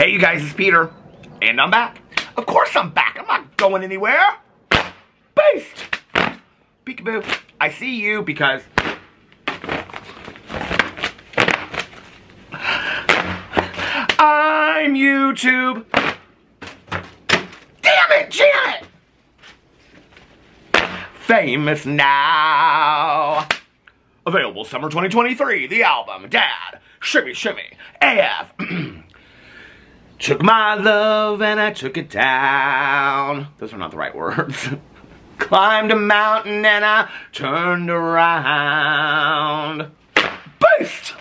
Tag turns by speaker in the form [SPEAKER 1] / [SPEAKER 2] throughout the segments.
[SPEAKER 1] Hey you guys, it's Peter, and I'm back. Of course I'm back, I'm not going anywhere. Beast! Peekaboo, I see you because I'm YouTube. Damn it, Janet! Famous now. Available summer 2023, the album, Dad, Shimmy Shimmy, AF. Took my love and I took it down. Those are not the right words. Climbed a mountain and I turned around. Beast!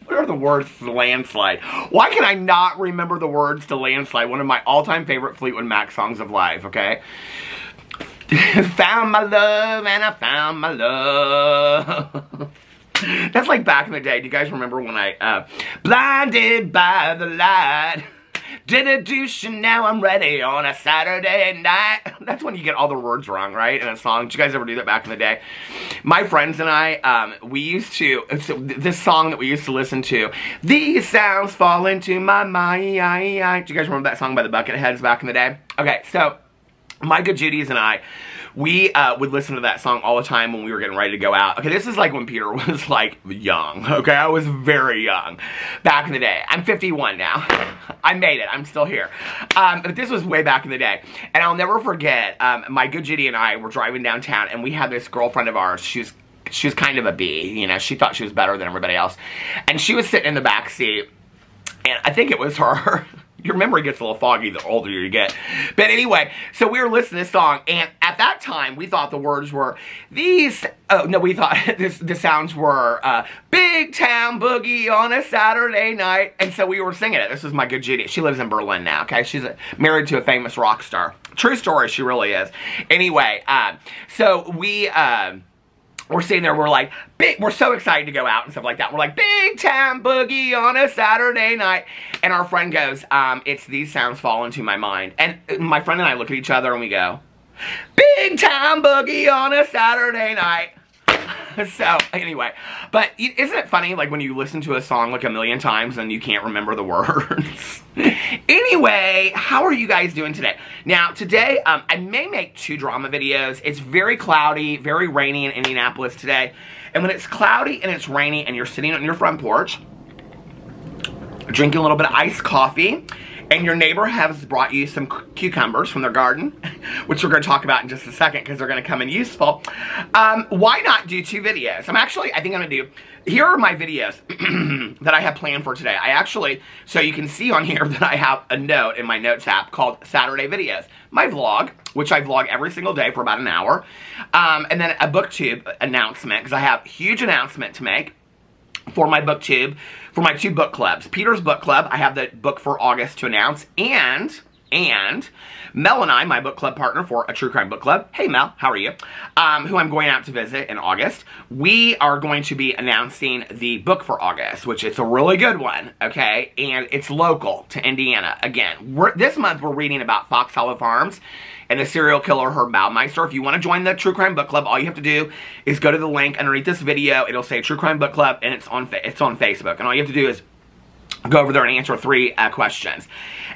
[SPEAKER 1] What are the words to Landslide? Why can I not remember the words to Landslide? One of my all-time favorite Fleetwood Mac songs of life, okay? Found my love and I found my love. That's like back in the day. Do you guys remember when I, blinded by the light, did a douche and now I'm ready on a Saturday night. That's when you get all the words wrong, right, in a song. Did you guys ever do that back in the day? My friends and I, we used to, so this song that we used to listen to, these sounds fall into my mind. Do you guys remember that song by the Bucketheads back in the day? Okay, so my good Judies and I, we would listen to that song all the time when we were getting ready to go out. Okay, this is like when Peter was like young, okay? I was very young back in the day. I'm 51 now. I made it. I'm still here. But this was way back in the day. And I'll never forget, my good Judy and I were driving downtown and we had this girlfriend of ours. She was kind of a bee, you know. She thought she was better than everybody else. And she was sitting in the back seat, and I think it was her. Your memory gets a little foggy the older you get. But anyway, so we were listening to this song, and at that time, we thought the words were these, oh, no, we thought the sounds were, Big Town Boogie on a Saturday night. And so we were singing it. This was my good Judy. She lives in Berlin now, okay? She's married to a famous rock star. True story, she really is. Anyway, so we're sitting there, we're like, we're so excited to go out and stuff like that. We're like, Big Town Boogie on a Saturday night. And our friend goes, it's these sounds fall into my mind. And my friend and I look at each other and we go, Big Town Boogie on a Saturday night. So, anyway, but isn't it funny, like, when you listen to a song like a million times and you can't remember the words? Anyway, how are you guys doing today? Now, today, I may make 2 drama videos. It's very cloudy, very rainy in Indianapolis today. And when it's cloudy and it's rainy and you're sitting on your front porch, drinking a little bit of iced coffee, and your neighbor has brought you some cucumbers from their garden, which we're going to talk about in just a second because they're going to come in useful. Why not do 2 videos? I think I'm going to do, here are my videos that I have planned for today. So you can see on here that I have a note in my notes app called Saturday Videos. My vlog, which I vlog every single day for about an hour, and then a booktube announcement, because I have a huge announcement to make for my booktube, for my 2 book clubs. Peter's book club, I have the book for August to announce, and Mel and I, my book club partner for a true crime book club, hey Mel, how are you, who I'm going out to visit in August, we are going to be announcing the book for August, which is a really good one, okay, and it's local to Indiana. Again, this month we're reading about Fox Hollow Farms and the serial killer Herb Baumeister. If you want to join the True Crime Book Club, all you have to do is go to the link underneath this video. It'll say True Crime Book Club, and it's on Facebook. And all you have to do is go over there and answer 3 questions.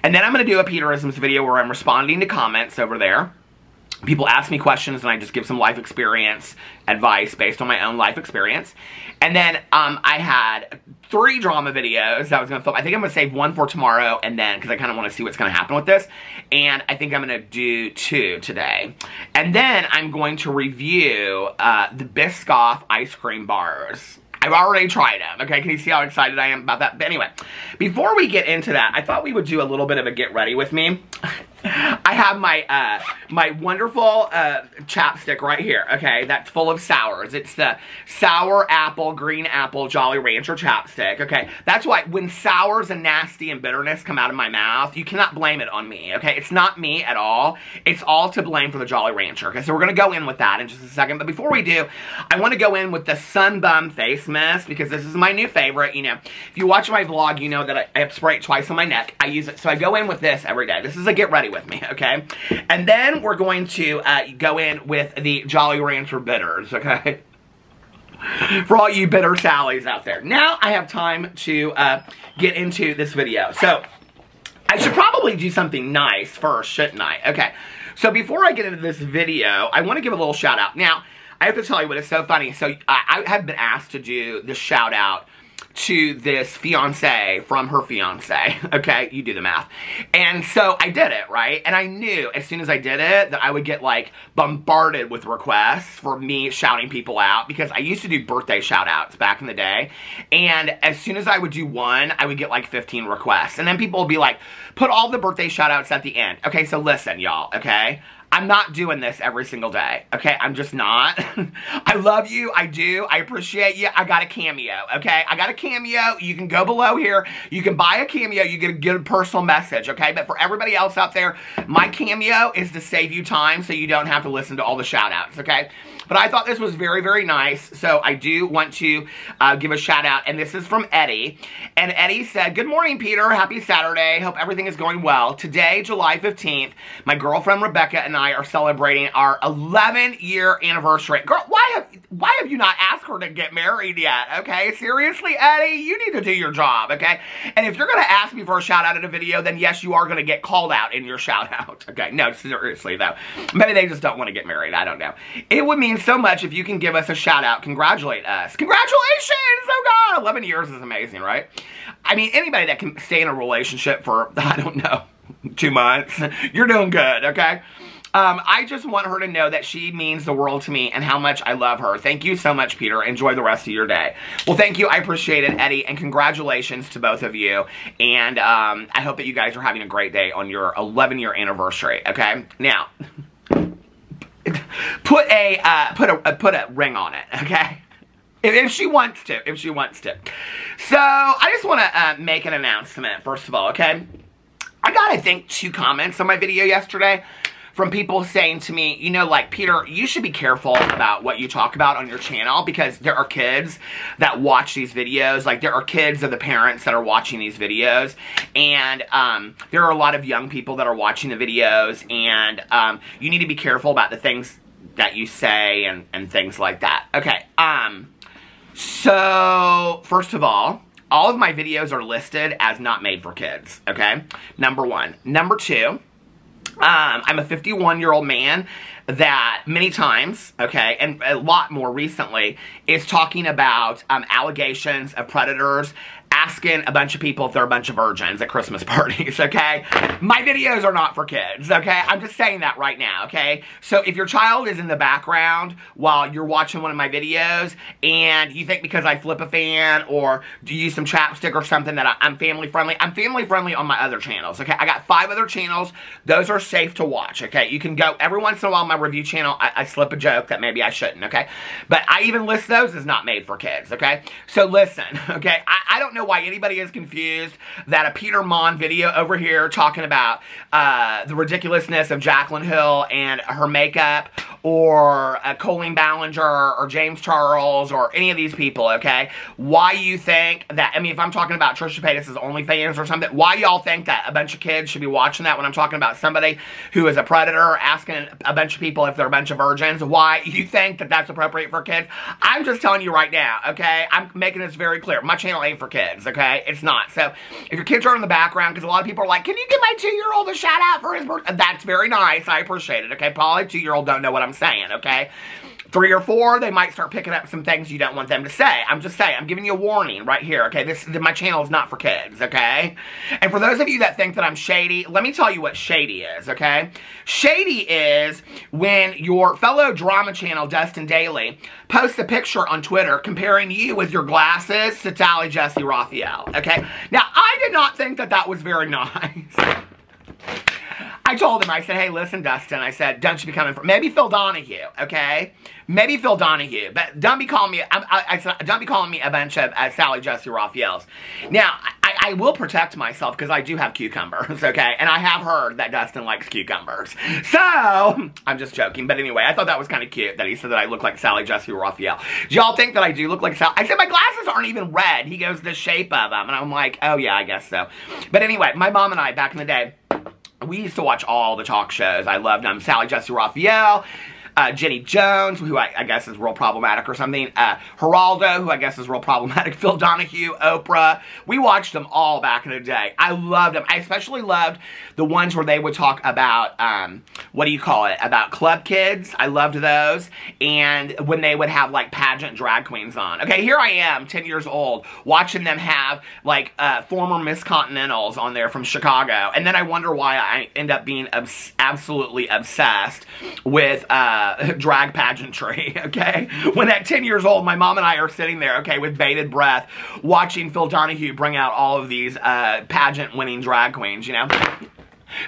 [SPEAKER 1] And then I'm going to do a Peterisms video where I'm responding to comments over there. People ask me questions, and I just give some life experience advice based on my own life experience. And then I had 3 drama videos that I was going to film. I think I'm going to save 1 for tomorrow, and then, because I kind of want to see what's going to happen with this. And I think I'm going to do 2 today. And then I'm going to review the Biscoff ice cream bars. I've already tried them, okay? Can you see how excited I am about that? But anyway, before we get into that, I thought we would do a little bit of a get ready with me. I have my my wonderful chapstick right here, okay? That's full of sours. It's the Sour Apple, Green Apple, Jolly Rancher chapstick, okay? That's why when sours and nasty and bitterness come out of my mouth, you cannot blame it on me, okay? It's not me at all. It's all to blame for the Jolly Rancher, okay? So we're going to go in with that in just a second. But before we do, I want to go in with the Sunbum Face Mist because this is my new favorite, you know. If you watch my vlog, you know that I have to spray it twice on my neck. I use it, so I go in with this every day. This is a get ready with me, okay? And then we're going to go in with the Jolly Rancher bitters, okay? For all you bitter Sallies out there. Now I have time to get into this video. So I should probably do something nice first, shouldn't I? Okay, so before I get into this video, I want to give a little shout out. Now, I have to tell you what is so funny. So I have been asked to do this shout out to this fiance from her fiance. Okay, you do the math. And so I did it, right? And I knew as soon as I did it that I would get like bombarded with requests for me shouting people out, because I used to do birthday shout outs back in the day. And as soon as I would do one, I would get like 15 requests. And then people would be like, put all the birthday shout outs at the end. Okay, so listen, y'all, okay? I'm not doing this every single day, okay? I'm just not. I love you, I do, I appreciate you. I got a Cameo, okay? I got a Cameo. You can go below here. You can buy a Cameo. You get a personal message, okay? But for everybody else out there, my Cameo is to save you time so you don't have to listen to all the shout outs, okay? But I thought this was very, very nice, so I do want to give a shout out, and this is from Eddie. And Eddie said, "Good morning, Peter. Happy Saturday. Hope everything is going well. Today, July 15th, my girlfriend Rebecca and I are celebrating our 11-year anniversary." Girl, why have you not asked her to get married yet, okay? Seriously, Eddie, you need to do your job, okay? And if you're going to ask me for a shout out in a video, then yes, you are going to get called out in your shout out, okay? No, seriously, though. Maybe they just don't want to get married. I don't know. It would mean so much if you can give us a shout out. Congratulate us. Congratulations! Oh God, 11 years is amazing, right? I mean, anybody that can stay in a relationship for, I don't know, 2 months, you're doing good, okay? I just want her to know that she means the world to me and how much I love her. Thank you so much, Peter. Enjoy the rest of your day. Well, thank you. I appreciate it, Eddie, and congratulations to both of you. And I hope that you guys are having a great day on your 11-year anniversary, okay? Now, put a ring on it, okay? If she wants to, So, I just want to make an announcement, first of all, okay? I got, I think, 2 comments on my video yesterday from people saying to me, you know, like, Peter, you should be careful about what you talk about on your channel, because there are kids that watch these videos. Like, there are kids of the parents that are watching these videos, and there are a lot of young people that are watching the videos, and you need to be careful about the things that you say and things like that. Okay, so, first of all of my videos are listed as not made for kids, okay? Number 1. Number 2, I'm a 51-year-old man that many times, okay, and a lot more recently, is talking about allegations of predators asking a bunch of people if they're a bunch of virgins at Christmas parties, okay? My videos are not for kids, okay? I'm just saying that right now, okay? So if your child is in the background while you're watching one of my videos and you think because I flip a fan or do use some chapstick or something that I'm family friendly on my other channels, okay? I got 5 other channels. Those are safe to watch, okay? You can go every once in a while on my review channel. I slip a joke that maybe I shouldn't, okay? But I even list those as not made for kids, okay? So listen, okay? I don't know why anybody is confused that a Peter Monn video over here talking about the ridiculousness of Jaclyn Hill and her makeup, or Colleen Ballinger or James Charles or any of these people, okay? Why you think that, I mean, if I'm talking about Trisha Paytas' OnlyFans or something, why y'all think that a bunch of kids should be watching that when I'm talking about somebody who is a predator asking a bunch of people if they're a bunch of virgins? Why you think that that's appropriate for kids? I'm just telling you right now, okay? I'm making this very clear. My channel ain't for kids, okay? It's not. So, if your kids are in the background, because a lot of people are like, can you give my 2-year-old a shout out for his birthday? That's very nice. I appreciate it, okay? Probably 2-year-old don't know what I'm saying, okay? 3 or 4, they might start picking up some things you don't want them to say. I'm just saying, I'm giving you a warning right here, okay? My channel is not for kids, okay? And for those of you that think that I'm shady, let me tell you what shady is, okay? Shady is when your fellow drama channel, Dustin Daily, posts a picture on Twitter comparing you with your glasses to Sally Jesse Raphael, okay? Now, I did not think that that was very nice. I told him, I said, hey, listen, Dustin, I said, don't you be coming for, maybe Phil Donahue, okay? Maybe Phil Donahue, but don't be calling me, I said, don't be calling me a bunch of Sally Jesse Raphaels. Now, I will protect myself because I do have cucumbers, okay? And I have heard that Dustin likes cucumbers. So, I'm just joking, but anyway, I thought that was kind of cute that he said that I look like Sally Jesse Raphael. Do y'all think that I do look like Sally? I said, my glasses aren't even red. He goes, the shape of them. And I'm like, oh yeah, I guess so. But anyway, my mom and I, back in the day, we used to watch all the talk shows. I loved them. Sally Jesse Raphael, Jenny Jones, who I guess is real problematic or something, Geraldo, who I guess is real problematic, Phil Donahue, Oprah. We watched them all back in the day. I loved them. I especially loved the ones where they would talk about, what do you call it, about club kids. I loved those. And when they would have, like, pageant drag queens on. Okay, here I am, 10 years old, watching them have, like, former Miss Continentals on there from Chicago. And then I wonder why I end up being absolutely obsessed with drag pageantry, okay? When at 10 years old, my mom and I are sitting there, okay, with bated breath, watching Phil Donahue bring out all of these pageant-winning drag queens, you know?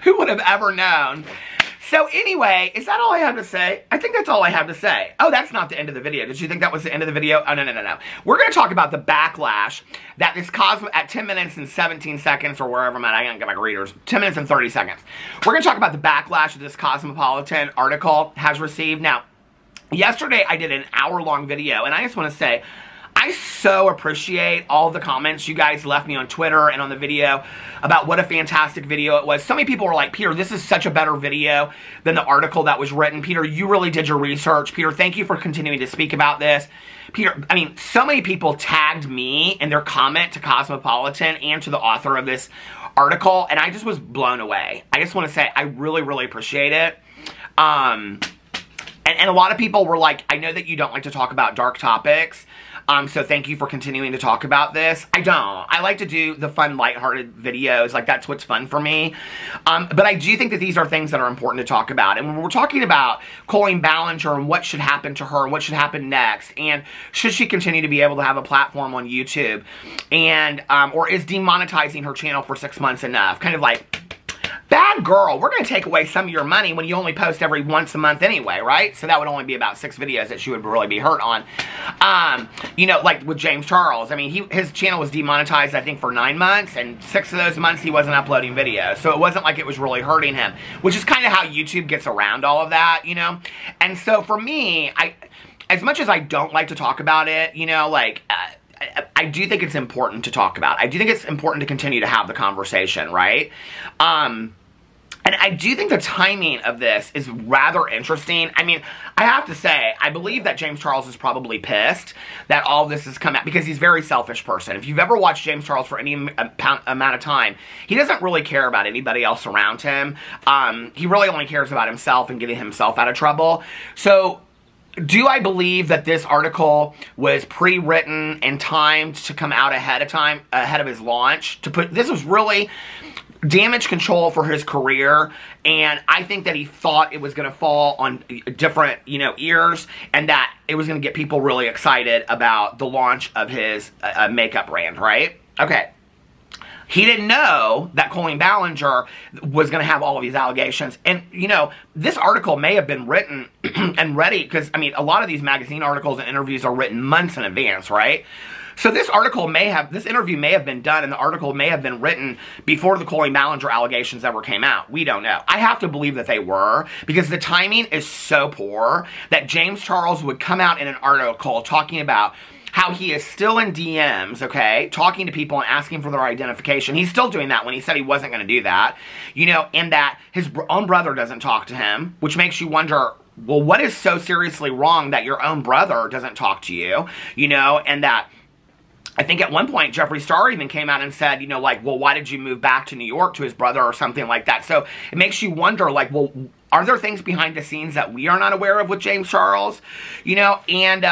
[SPEAKER 1] Who would have ever known? So anyway, is that all I have to say? I think that's all I have to say. Oh, that's not the end of the video. Did you think that was the end of the video? Oh, no. We're going to talk about the backlash that this Cosmo, at 10 minutes and 17 seconds, or wherever I'm at, I can't get my readers, 10 minutes and 30 seconds. We're going to talk about the backlash that this Cosmopolitan article has received. Now, yesterday I did an hour-long video, and I just want to say, I so appreciate all the comments you guys left me on Twitter and on the video about what a fantastic video it was. So many people were like, Peter, this is such a better video than the article that was written. Peter, you really did your research. Peter, thank you for continuing to speak about this. Peter, I mean, so many people tagged me in their comment to Cosmopolitan and to the author of this article, and I just was blown away. I just want to say I really, really appreciate it. And a lot of people were like, I know that you don't like to talk about dark topics, so thank you for continuing to talk about this. I don't. I like to do the fun, lighthearted videos. Like, that's what's fun for me. But I do think that these are things that are important to talk about. And when we're talking about Colleen Ballinger and what should happen to her and what should happen next, and should she continue to be able to have a platform on YouTube, and or is demonetizing her channel for 6 months enough? Kind of like, bad girl, we're going to take away some of your money when you only post every once a month anyway, right? So that would only be about 6 videos that she would really be hurt on. You know, like with James Charles. I mean, his channel was demonetized, I think, for 9 months, and 6 of those months he wasn't uploading videos. So it wasn't like it was really hurting him, which is kind of how YouTube gets around all of that, you know? And so for me, as much as I don't like to talk about it, you know, like, I do think it's important to talk about. I do think it's important to continue to have the conversation, right? And I do think the timing of this is rather interesting. I mean, I have to say, I believe that James Charles is probably pissed that all this has come out, because he's a very selfish person. If you've ever watched James Charles for any amount of time, he doesn't really care about anybody else around him. He really only cares about himself and getting himself out of trouble. So, do I believe that this article was pre-written and timed to come out ahead of his launch? This was really damage control for his career, and I think that he thought it was going to fall on different, you know, ears, and that it was going to get people really excited about the launch of his makeup brand, right? Okay. He didn't know that Colleen Ballinger was going to have all of these allegations. And, you know, this article may have been written and ready, because, I mean, a lot of these magazine articles and interviews are written months in advance, right? So this interview may have been done, and the article may have been written before the Colleen Ballinger allegations ever came out. We don't know. I have to believe that they were, because the timing is so poor that James Charles would come out in an article talking about how he is still in DMs, okay, talking to people and asking for their identification. He's still doing that when he said he wasn't going to do that, you know, and that his own brother doesn't talk to him, which makes you wonder, well, what is so seriously wrong that your own brother doesn't talk to you, you know, and that I think at one point Jeffree Star even came out and said, you know, like, well, why did you move back to New York to his brother or something like that? So it makes you wonder, like, well, are there things behind the scenes that we are not aware of with James Charles? You know, and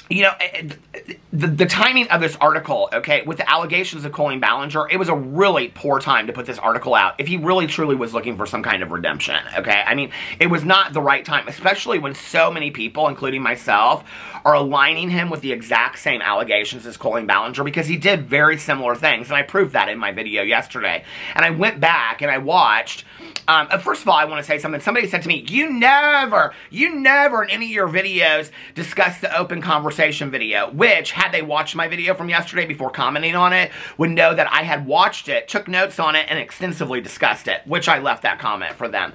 [SPEAKER 1] you know, the timing of this article, okay, with the allegations of Colleen Ballinger, it was a really poor time to put this article out if he really truly was looking for some kind of redemption, okay? I mean, it was not the right time, especially when so many people, including myself, are aligning him with the exact same allegations as Colleen Ballinger, because he did very similar things, and I proved that in my video yesterday. And I went back and I watched, first of all, I want to say something. Somebody said to me, you never in any of your videos discuss the open conversation conversation video, which, had they watched my video from yesterday before commenting on it, would know that I had watched it, took notes on it, and extensively discussed it, which I left that comment for them.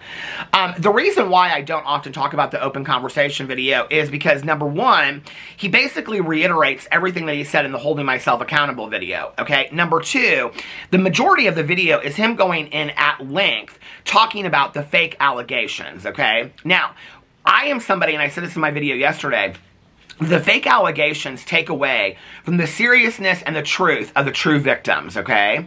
[SPEAKER 1] The reason why I don't often talk about the open conversation video is because, number one, he basically reiterates everything that he said in the Holding Myself Accountable video, okay? Number two, the majority of the video is him going in at length talking about the fake allegations, okay? Now, I am somebody, and I said this in my video yesterday, the fake allegations take away from the seriousness and the truth of the true victims, okay?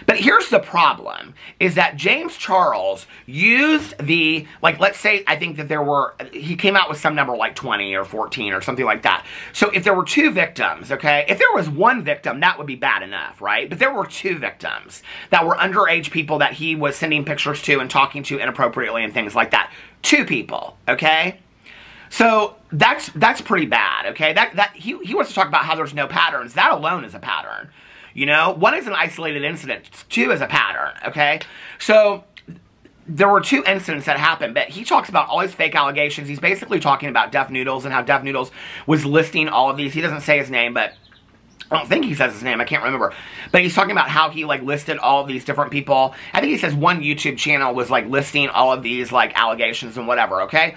[SPEAKER 1] But here's the problem, is that James Charles used the, like, let's say, I think that there were, he came out with some number like 20 or 14 or something like that. So if there were 2 victims, okay, if there was 1 victim, that would be bad enough, right? But there were 2 victims that were underage people that he was sending pictures to and talking to inappropriately and things like that. 2 people, okay? So that's pretty bad, okay? He wants to talk about how there's no patterns. That alone is a pattern. You know, 1 is an isolated incident, 2 is a pattern, okay? So, there were 2 incidents that happened, but he talks about all these fake allegations. He's basically talking about Deaf Noodles and how Deaf Noodles was listing all of these. He doesn't say his name, but I don't think he says his name. I can't remember. But he's talking about how he, like, listed all of these different people. I think he says one YouTube channel was, like, listing all of these, like, allegations and whatever, okay?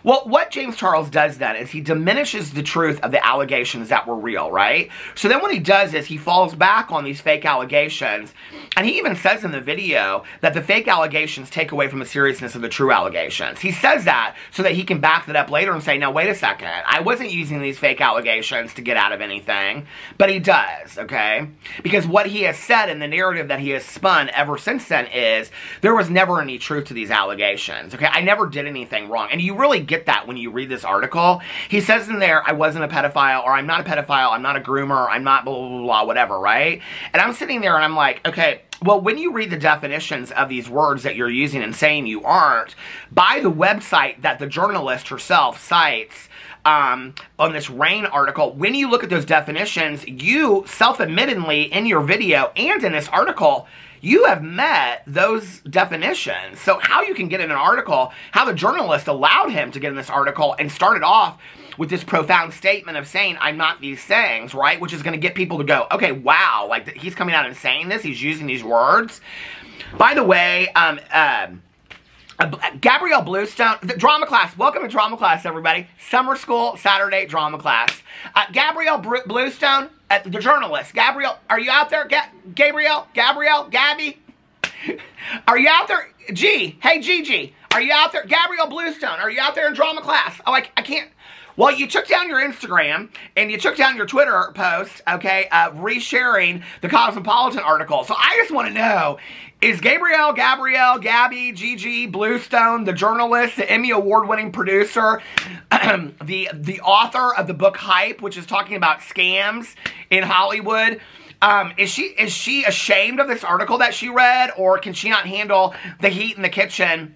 [SPEAKER 1] Well, what James Charles does then is he diminishes the truth of the allegations that were real, right? So then what he does is he falls back on these fake allegations, and he even says in the video that the fake allegations take away from the seriousness of the true allegations. He says that so that he can back that up later and say, no, wait a second, I wasn't using these fake allegations to get out of anything, but he does, okay? Because what he has said in the narrative that he has spun ever since then is, there was never any truth to these allegations, okay? I never did anything wrong, and you really get that when you read this article. He says in there, I wasn't a pedophile, or I'm not a pedophile, I'm not a groomer, I'm not blah, blah, blah, blah, whatever, right? And I'm sitting there and I'm like, okay, well, when you read the definitions of these words that you're using and saying you aren't, by the website that the journalist herself cites, on this Rain article, when you look at those definitions, you self-admittedly in your video and in this article, you have met those definitions. So how you can get in an article, how the journalist allowed him to get in this article and started off with this profound statement of saying, I'm not these things, right? Which is going to get people to go, okay, wow, like he's coming out and saying this, he's using these words. By the way, Gabrielle Bluestone, the drama class. Welcome to drama class, everybody. Summer school, Saturday drama class. Gabrielle Bluestone, the journalist. Gabrielle, are you out there? Gabrielle, Gabby? Are you out there? G, hey Gigi, are you out there? Gabrielle Bluestone, are you out there in drama class? Oh, I can't. Well, you took down your Instagram, and you took down your Twitter post, okay, resharing the Cosmopolitan article. So I just want to know, is Gabrielle, Gabby, Gigi, Bluestone, the journalist, the Emmy Award-winning producer, the author of the book Hype, which is talking about scams in Hollywood, is she ashamed of this article that she read, or can she not handle the heat in the kitchen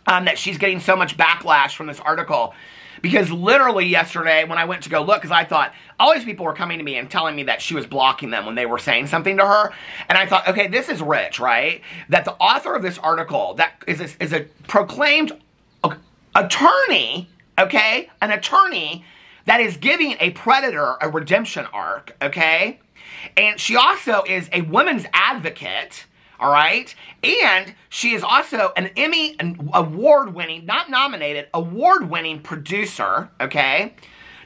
[SPEAKER 1] that she's getting so much backlash from this article? Because literally yesterday when I went to go look, because I thought all these people were coming to me and telling me that she was blocking them when they were saying something to her. And I thought, okay, this is rich, right? That the author of this article that is a proclaimed attorney, okay? An attorney that is giving a predator a redemption arc, okay? And she also is a women's advocate, all right? And she is also an Emmy award-winning, not nominated, award-winning producer, okay?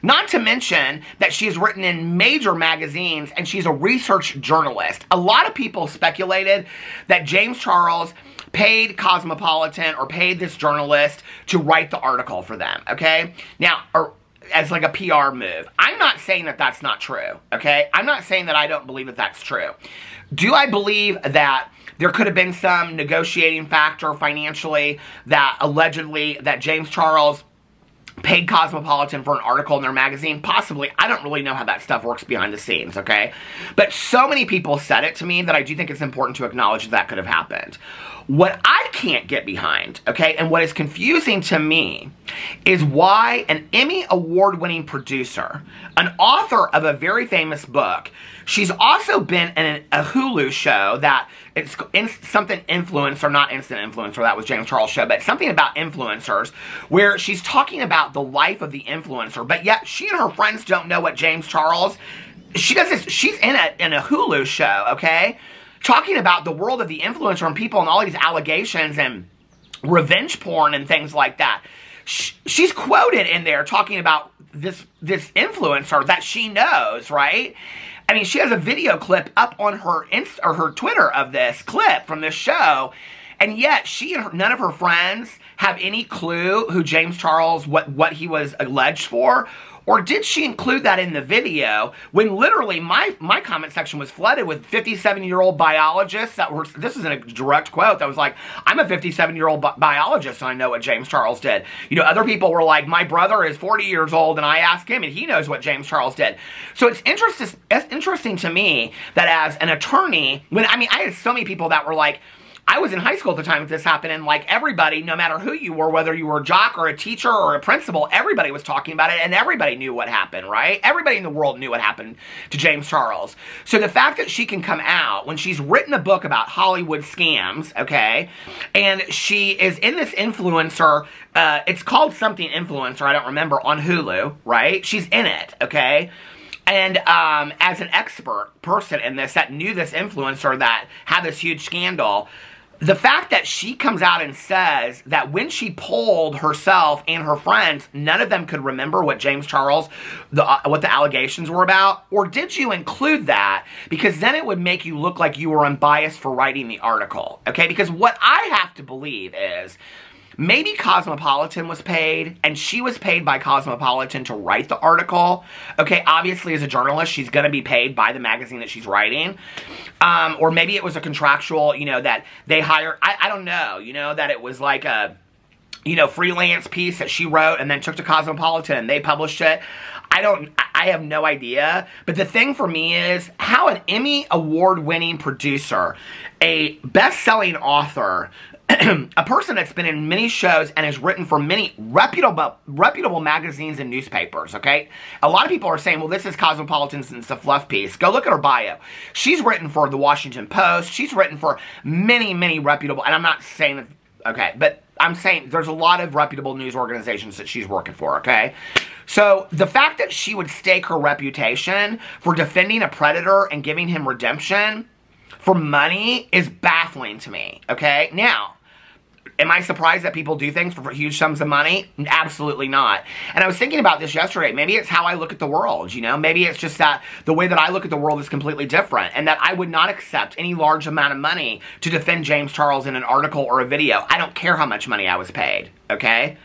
[SPEAKER 1] Not to mention that she has written in major magazines and she's a research journalist. A lot of people speculated that James Charles paid Cosmopolitan or paid this journalist to write the article for them, okay? Now, as like a PR move. I'm not saying that that's not true, okay? I'm not saying that I don't believe that that's true. Do I believe that there could have been some negotiating factor financially that allegedly that James Charles paid Cosmopolitan for an article in their magazine? Possibly. I don't really know how that stuff works behind the scenes, okay? But so many people said it to me that I do think it's important to acknowledge that could have happened. What I can't get behind, okay, and what is confusing to me is why an Emmy award-winning producer, an author of a very famous book, She's also been in a Hulu show that it's something influencer, not instant influencer, that was James Charles' show, but something about influencers, where she's talking about the life of the influencer, but yet she and her friends don't know what James Charles, she does this, she's in a Hulu show, okay? Talking about the world of the influencer and people and all these allegations and revenge porn and things like that. She's quoted in there talking about this influencer that she knows, right? I mean, she has a video clip up on her her Twitter of this clip from this show, and yet she and none of her friends have any clue who James Charles, what he was alleged for. Or did she include that in the video when literally my comment section was flooded with 57-year-old biologists that were, this is in a direct quote, that was like, I'm a 57-year-old biologist and I know what James Charles did. You know, other people were like, my brother is 40 years old and I asked him and he knows what James Charles did. So it's interesting to me that as an attorney, I had so many people that were like, I was in high school at the time that this happened, and like everybody, no matter who you were, whether you were a jock or a teacher or a principal, everybody was talking about it, and everybody knew what happened, right? Everybody in the world knew what happened to James Charles. So the fact that she can come out when she's written a book about Hollywood scams, okay, and she is in this influencer, it's called something influencer, I don't remember, on Hulu, right? She's in it, okay? And as an expert person in this that knew this influencer that had this huge scandal, the fact that she comes out and says that when she polled herself and her friends, none of them could remember what James Charles, what the allegations were about, or did you include that? Because then it would make you look like you were unbiased for writing the article, okay? Because what I have to believe is, maybe Cosmopolitan was paid, and she was paid by Cosmopolitan to write the article. Okay, obviously as a journalist, she's going to be paid by the magazine that she's writing. Or maybe it was a contractual, you know, that they hire, I don't know, you know, that it was like a, you know, freelance piece that she wrote and then took to Cosmopolitan and they published it. I have no idea. But the thing for me is how an Emmy award-winning producer, a best-selling author, a person that's been in many shows and has written for many reputable magazines and newspapers, okay? A lot of people are saying, well, this is Cosmopolitan's and it's a fluff piece. Go look at her bio. She's written for the Washington Post. She's written for many reputable, and I'm not saying that, okay, but I'm saying there's a lot of reputable news organizations that she's working for, okay? So the fact that she would stake her reputation for defending a predator and giving him redemption for money is baffling to me, okay? Now, am I surprised that people do things for huge sums of money? Absolutely not. And I was thinking about this yesterday. Maybe it's how I look at the world, you know? Maybe it's just that the way that I look at the world is completely different, and that I would not accept any large amount of money to defend James Charles in an article or a video. I don't care how much money I was paid, okay?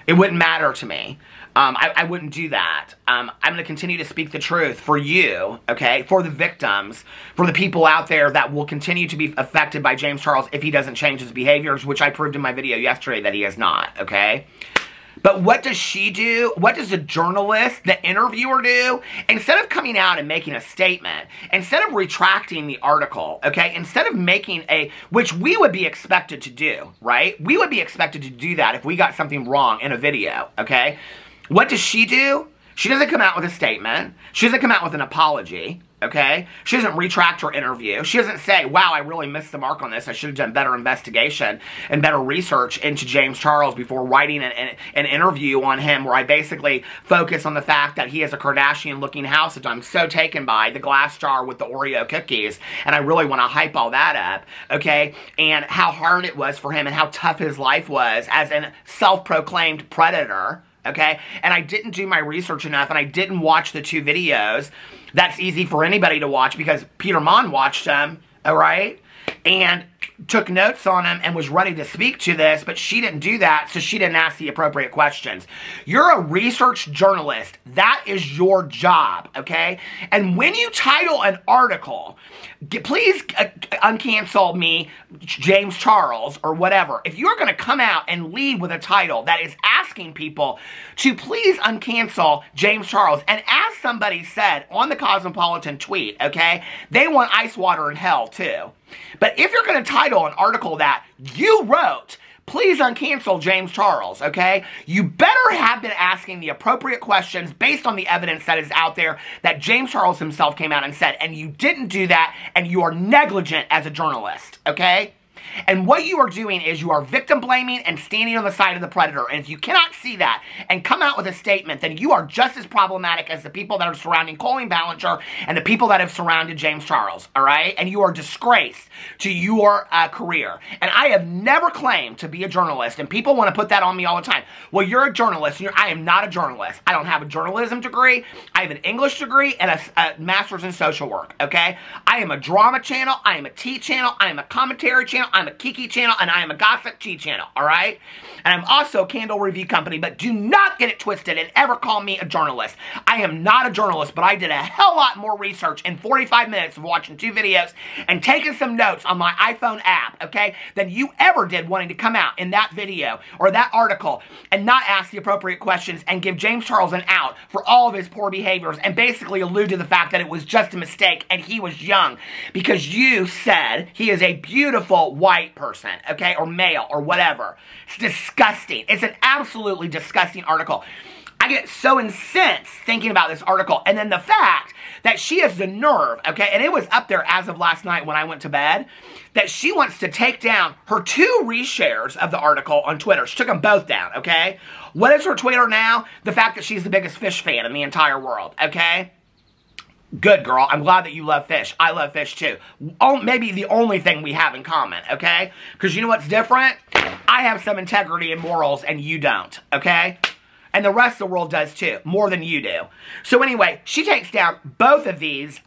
[SPEAKER 1] It wouldn't matter to me. I wouldn't do that. I'm going to continue to speak the truth for you, okay, for the victims, for the people out there that will continue to be affected by James Charles if he doesn't change his behaviors, which I proved in my video yesterday that he has not, okay? But what does she do? What does the journalist, the interviewer do? Instead of coming out and making a statement, instead of retracting the article, okay, instead of making which we would be expected to do, right? We would be expected to do that if we got something wrong in a video, okay? What does she do? She doesn't come out with a statement. She doesn't come out with an apology, okay? She doesn't retract her interview. She doesn't say, wow, I really missed the mark on this. I should have done better investigation and better research into James Charles before writing an interview on him where I basically focus on the fact that he has a Kardashian-looking house that I'm so taken by, the glass jar with the Oreo cookies, and I really want to hype all that up, okay? And how hard it was for him and how tough his life was as a self-proclaimed predator, okay? And I didn't do my research enough, and I didn't watch the two videos. That's easy for anybody to watch because Peter Monn watched them, all right? And took notes on them and was ready to speak to this, but she didn't do that, so she didn't ask the appropriate questions. You're a research journalist. That is your job, okay? And when you title an article, please uncancel me, James Charles, or whatever. If you're going to come out and lead with a title that is asking people to please uncancel James Charles, and as somebody said on the Cosmopolitan tweet, okay, they want ice water in hell too. But if you're going to title an article that you wrote, please uncancel James Charles, okay? You better have been asking the appropriate questions based on the evidence that is out there that James Charles himself came out and said, and you didn't do that, and you are negligent as a journalist, okay? And what you are doing is you are victim blaming and standing on the side of the predator. And if you cannot see that and come out with a statement, then you are just as problematic as the people that are surrounding Colleen Ballinger and the people that have surrounded James Charles, all right? And you are disgraced to your career. And I have never claimed to be a journalist, and people want to put that on me all the time. Well, you're a journalist. I am not a journalist. I don't have a journalism degree. I have an English degree and a master's in social work, okay? I am a drama channel. I am a tea channel. I am a commentary channel. I'm a Kiki channel, and I am a Gossip Tea channel, all right? And I'm also a candle review company, but do not get it twisted and ever call me a journalist. I am not a journalist, but I did a hell lot more research in 45 minutes of watching 2 videos and taking some notes on my iPhone app, okay, than you ever did wanting to come out in that video or that article and not ask the appropriate questions and give James Charles an out for all of his poor behaviors and basically allude to the fact that it was just a mistake and he was young because you said he is a beautiful white person, okay, or male, or whatever. It's disgusting. It's an absolutely disgusting article. I get so incensed thinking about this article, and then the fact that she has the nerve, okay, and it was up there as of last night when I went to bed, that she wants to take down her 2 reshares of the article on Twitter. She took them both down, okay? What is her Twitter now? The fact that she's the biggest fish fan in the entire world, okay? Good, girl. I'm glad that you love fish. I love fish, too. Maybe the only thing we have in common, okay? Because you know what's different? I have some integrity and morals, and you don't, okay? And the rest of the world does, too. More than you do. So anyway, she takes down both of these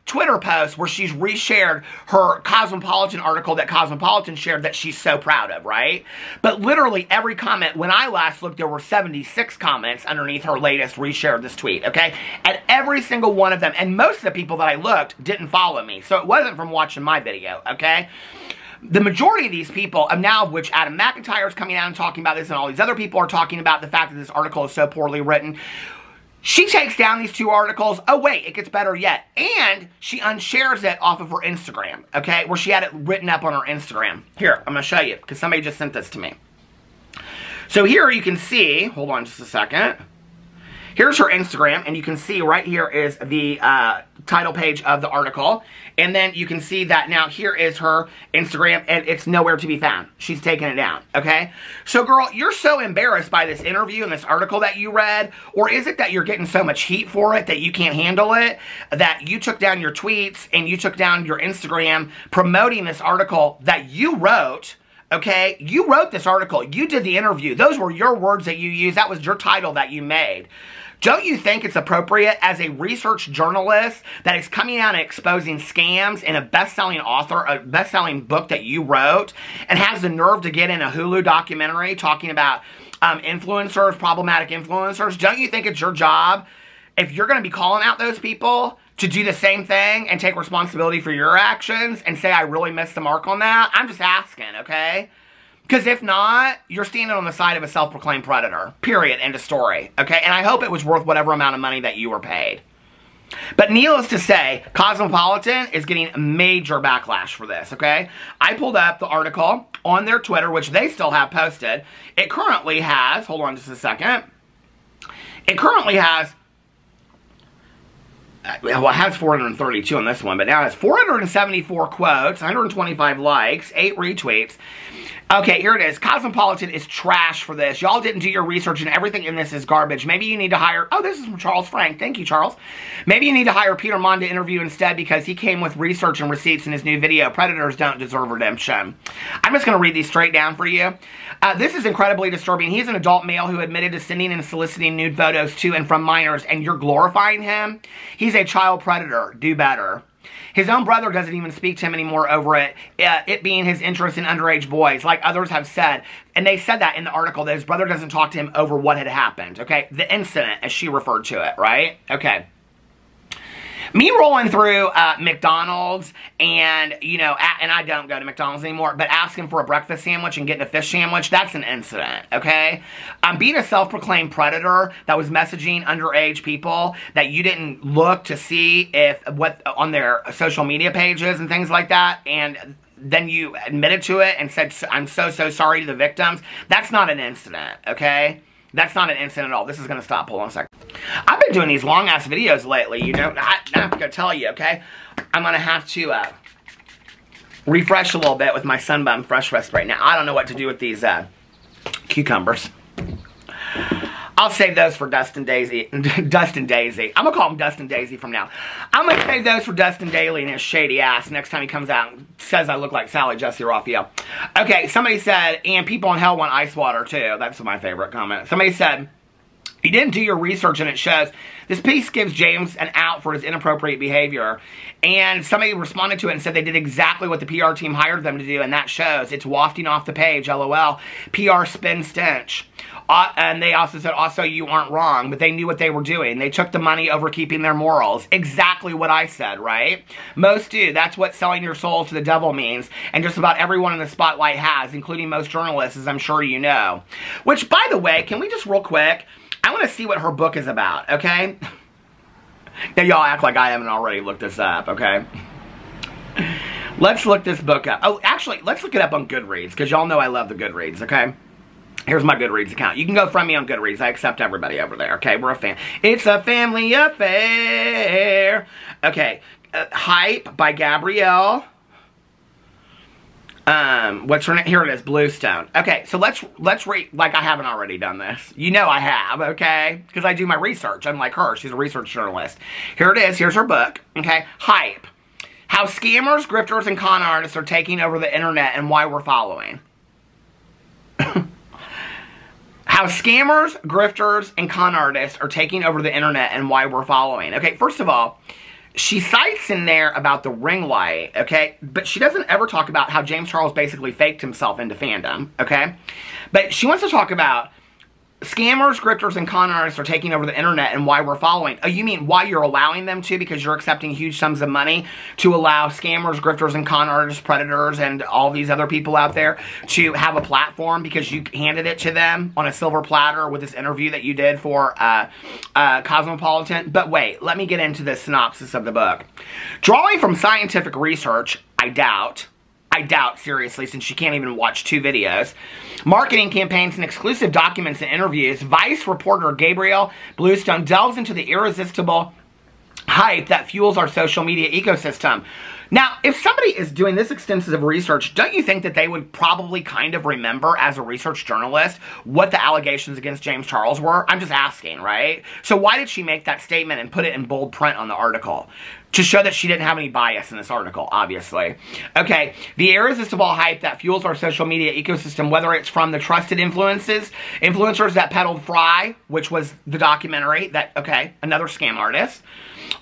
[SPEAKER 1] Twitter posts where she's reshared her Cosmopolitan article that Cosmopolitan shared that she's so proud of, right? But literally every comment, when I last looked, there were 76 comments underneath her latest reshare of this tweet, okay? And every single one of them, and most of the people that I looked didn't follow me. So it wasn't from watching my video, okay? The majority of these people, now of which Adam McIntyre is coming out and talking about this, and all these other people are talking about the fact that this article is so poorly written. She takes down these 2 articles. Oh, wait, it gets better yet. And she unshares it off of her Instagram, okay, where she had it written up on her Instagram. Here, I'm going to show you, because somebody just sent this to me. So here you can see, hold on just a second. Here's her Instagram, and you can see right here is the title page of the article. And then you can see that now here is her Instagram, and it's nowhere to be found. She's taken it down, okay? So, girl, you're so embarrassed by this interview and this article that you read, or is it that you're getting so much heat for it that you can't handle it, that you took down your tweets and you took down your Instagram promoting this article that you wrote, okay? You wrote this article. You did the interview. Those were your words that you used. That was your title that you made. Don't you think it's appropriate as a research journalist that is coming out and exposing scams in a best-selling author, a best-selling book that you wrote, and has the nerve to get in a Hulu documentary talking about influencers, problematic influencers? Don't you think it's your job, if you're going to be calling out those people, to do the same thing and take responsibility for your actions and say, I really missed the mark on that? I'm just asking, okay? Because if not, you're standing on the side of a self-proclaimed predator. Period. End of story. Okay? And I hope it was worth whatever amount of money that you were paid. But needless to say, Cosmopolitan is getting major backlash for this, okay? I pulled up the article on their Twitter, which they still have posted. It currently has, hold on just a second. It currently has, well, it has 432 on this one, but now it has 474 quotes, 125 likes, 8 retweets. Okay, here it is. Cosmopolitan is trash for this. Y'all didn't do your research and everything in this is garbage. Maybe you need to hire... Oh, this is from Charles Frank. Thank you, Charles. Maybe you need to hire Peter Monn to interview instead because he came with research and receipts in his new video. Predators don't deserve redemption. I'm just going to read these straight down for you. This is incredibly disturbing. He's an adult male who admitted to sending and soliciting nude photos to and from minors, and you're glorifying him? He's a child predator. Do better. His own brother doesn't even speak to him anymore over it being his interest in underage boys, like others have said. And they said that in the article, that his brother doesn't talk to him over what had happened, okay? The incident, as she referred to it, right? Okay. Me rolling through McDonald's and, you know, and I don't go to McDonald's anymore, but asking for a breakfast sandwich and getting a fish sandwich, that's an incident, okay? Being a self-proclaimed predator that was messaging underage people that you didn't look to see if what on their social media pages and things like that, and then you admitted to it and said, I'm so sorry to the victims. That's not an incident, okay? That's not an incident at all. This is going to stop. Hold on a second. I've been doing these long-ass videos lately, you know. I have to go tell you, okay? I'm going to have to refresh a little bit with my Sunbum Fresh Rest right now. I don't know what to do with these cucumbers. I'll save those for Dust and Daisy. Dust and Daisy. I'm going to call him Dust and Daisy from now. I'm going to save those for Dustin Daly and his shady ass next time he comes out and says I look like Sally Jesse Raphael. Okay, somebody said, and people in hell want ice water too. That's my favorite comment. Somebody said, you didn't do your research and it shows. This piece gives James an out for his inappropriate behavior. And somebody responded to it and said they did exactly what the PR team hired them to do, and that shows. It's wafting off the page, LOL. PR spin stench. And they also said, also, you aren't wrong, but they knew what they were doing. They took the money over keeping their morals. Exactly what I said, right? Most do. That's what selling your soul to the devil means, and just about everyone in the spotlight has, including most journalists, as I'm sure you know. Which, by the way, can we just real quick, I want to see what her book is about, okay? Now, y'all act like I haven't already looked this up, okay? Let's look this book up. Oh, actually, let's look it up on Goodreads, because y'all know I love the Goodreads, okay? Here's my Goodreads account. You can go friend me on Goodreads. I accept everybody over there, okay? We're a fan. It's a family affair. Okay. Hype by Gabrielle. What's her name? Here it is, Bluestone. Okay, so let's read, like I haven't already done this. You know I have, okay? Because I do my research. I'm like her. She's a research journalist. Here it is. Here's her book, okay? Hype. How scammers, grifters, and con artists are taking over the internet and why we're following. How scammers, grifters, and con artists are taking over the internet and why we're following. Okay, first of all, she cites in there about the ring light, okay? But she doesn't ever talk about how James Charles basically faked himself into fandom, okay? But she wants to talk about scammers, grifters, and con artists are taking over the internet and why we're following. Oh, you mean why you're allowing them to, because you're accepting huge sums of money to allow scammers, grifters, and con artists, predators, and all these other people out there to have a platform because you handed it to them on a silver platter with this interview that you did for Cosmopolitan. But wait, let me get into the synopsis of the book. Drawing from scientific research, I doubt, seriously, since she can't even watch 2 videos, marketing campaigns and exclusive documents and interviews, Vice reporter Gabrielle Bluestone delves into the irresistible hype that fuels our social media ecosystem. Now, if somebody is doing this extensive research, don't you think that they would probably kind of remember, as a research journalist, what the allegations against James Charles were? I'm just asking, right? So why did she make that statement and put it in bold print on the article? To show that she didn't have any bias in this article, obviously. Okay, the irresistible hype that fuels our social media ecosystem, whether it's from the trusted influencers that peddled Fry, which was the documentary, that, okay, another scam artist,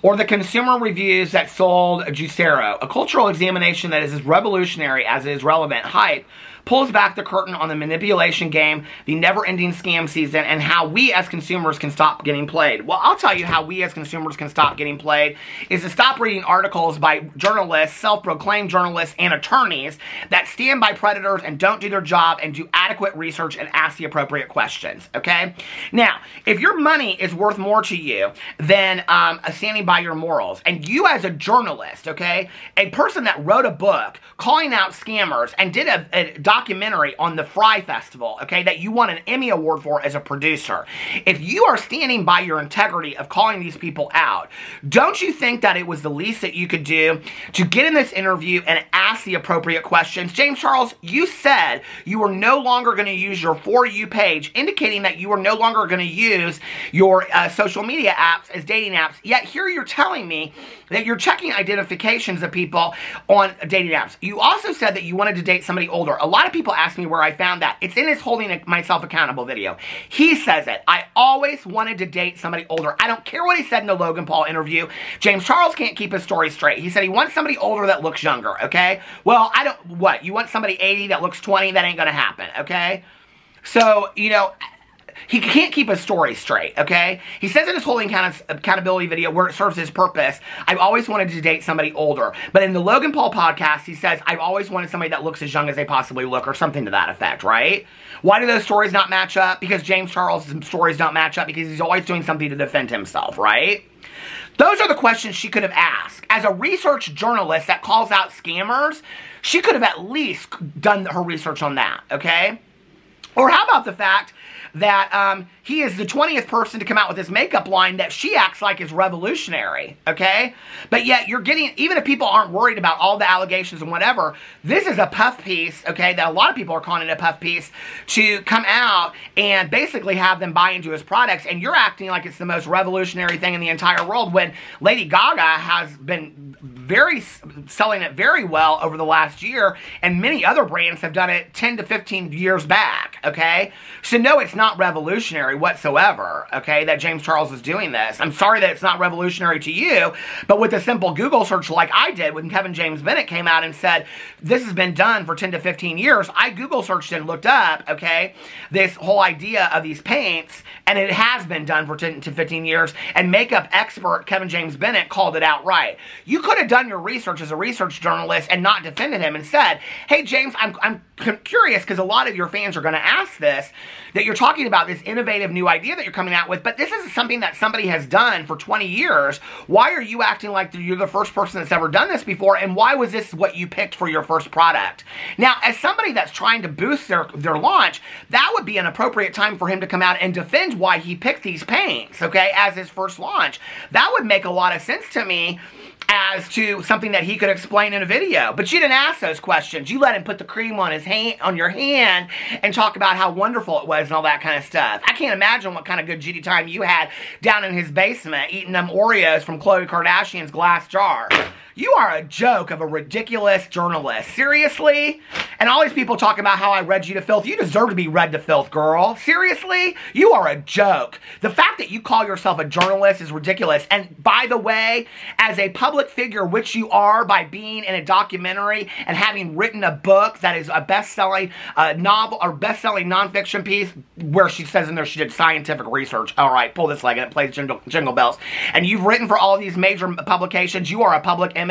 [SPEAKER 1] or the consumer reviews that sold Juicero, a cultural examination that is as revolutionary as it is relevant. Hype pulls back the curtain on the manipulation game, the never-ending scam season, and how we as consumers can stop getting played. Well, I'll tell you how we as consumers can stop getting played is to stop reading articles by journalists, self-proclaimed journalists, and attorneys that stand by predators and don't do their job and do adequate research and ask the appropriate questions, okay? Now, if your money is worth more to you than standing by your morals, and you as a journalist, okay, a person that wrote a book calling out scammers and did a documentary on the Fry Festival, okay, that you won an Emmy Award for as a producer. If you are standing by your integrity of calling these people out, don't you think that it was the least that you could do to get in this interview and ask the appropriate questions? James Charles, you said you were no longer going to use your For You page, indicating that you were no longer going to use your social media apps as dating apps, yet here you're telling me that you're checking identifications of people on dating apps. You also said that you wanted to date somebody older. A lot of people ask me where I found that. It's in his Holding Myself Accountable video. He says it. I always wanted to date somebody older. I don't care what he said in the Logan Paul interview. James Charles can't keep his story straight. He said he wants somebody older that looks younger, okay? Well, I don't, what? You want somebody 80 that looks 20? That ain't gonna happen, okay? So, you know, he can't keep his story straight, okay? He says in his Holding Accountability video where it serves his purpose, I've always wanted to date somebody older. But in the Logan Paul podcast, he says, I've always wanted somebody that looks as young as they possibly look, or something to that effect, right? Why do those stories not match up? Because James Charles' stories don't match up because he's always doing something to defend himself, right? Those are the questions she could have asked. As a research journalist that calls out scammers, She could have at least done her research on that, okay? Or how about the fact that he is the 20th person to come out with this makeup line that she acts like is revolutionary, okay? But yet you're getting, even if people aren't worried about all the allegations and whatever, this is a puff piece, okay, that a lot of people are calling it a puff piece, to come out and basically have them buy into his products, and you're acting like it's the most revolutionary thing in the entire world when Lady Gaga has been selling it very well over the last year, and many other brands have done it 10 to 15 years back, okay? So no, it's not revolutionary whatsoever, okay, that James Charles is doing this. I'm sorry that it's not revolutionary to you, but with a simple Google search like I did when Kevin James Bennett came out and said, this has been done for 10 to 15 years, I Google searched and looked up, okay, this whole idea of these paints, and it has been done for 10 to 15 years, and makeup expert Kevin James Bennett called it outright. You could have done your research as a research journalist and not defended him and said, hey James, I'm curious because a lot of your fans are going to ask this, that you're talking about this innovative new idea that you're coming out with, but this is something that somebody has done for 20 years. Why are you acting like you're the first person that's ever done this before, and why was this what you picked for your first product? Now, as somebody that's trying to boost their launch, that would be an appropriate time for him to come out and defend why he picked these paints, okay, as his first launch. That would make a lot of sense to me as to something that he could explain in a video. But you didn't ask those questions. You let him put the cream on his hand, on your hand, and talk about how wonderful it was and all that kind of stuff. I can't imagine what kind of good GD time you had down in his basement eating them Oreos from Khloe Kardashian's glass jar. You are a joke of a ridiculous journalist. Seriously? And all these people talking about how I read you to filth. You deserve to be read to filth, girl. Seriously? You are a joke. The fact that you call yourself a journalist is ridiculous. And by the way, as a public figure, which you are by being in a documentary and having written a book that is a best-selling novel or best-selling nonfiction piece where she says in there she did scientific research. All right, pull this leg and it plays jingle bells. And you've written for all these major publications. You are a public image.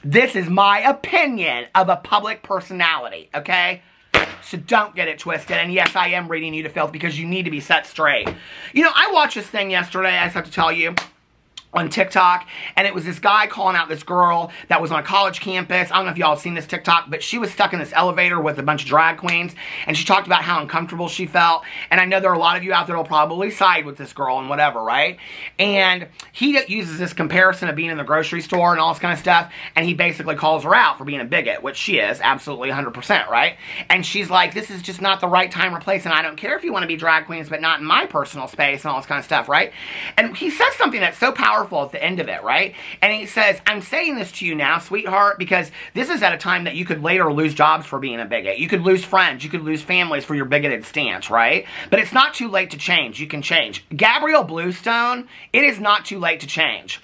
[SPEAKER 1] This is my opinion of a public personality, okay? So don't get it twisted. And yes, I am reading you to filth because you need to be set straight. You know, I watched this thing yesterday, I just have to tell you, on TikTok, and it was this guy calling out this girl that was on a college campus. I don't know if y'all have seen this TikTok, but she was stuck in this elevator with a bunch of drag queens, and she talked about how uncomfortable she felt, and I know there are a lot of you out there who will probably side with this girl and whatever, right? And he uses this comparison of being in the grocery store and all this kind of stuff, and he basically calls her out for being a bigot, which she is, absolutely 100%, right? And she's like, this is just not the right time or place, and I don't care if you want to be drag queens, but not in my personal space and all this kind of stuff, right? And he says something that's so powerful at the end of it, right? And he says, I'm saying this to you now, sweetheart, because this is at a time that you could later lose jobs for being a bigot. You could lose friends. You could lose families for your bigoted stance, right? But it's not too late to change. You can change. Gabrielle Bluestone, it is not too late to change.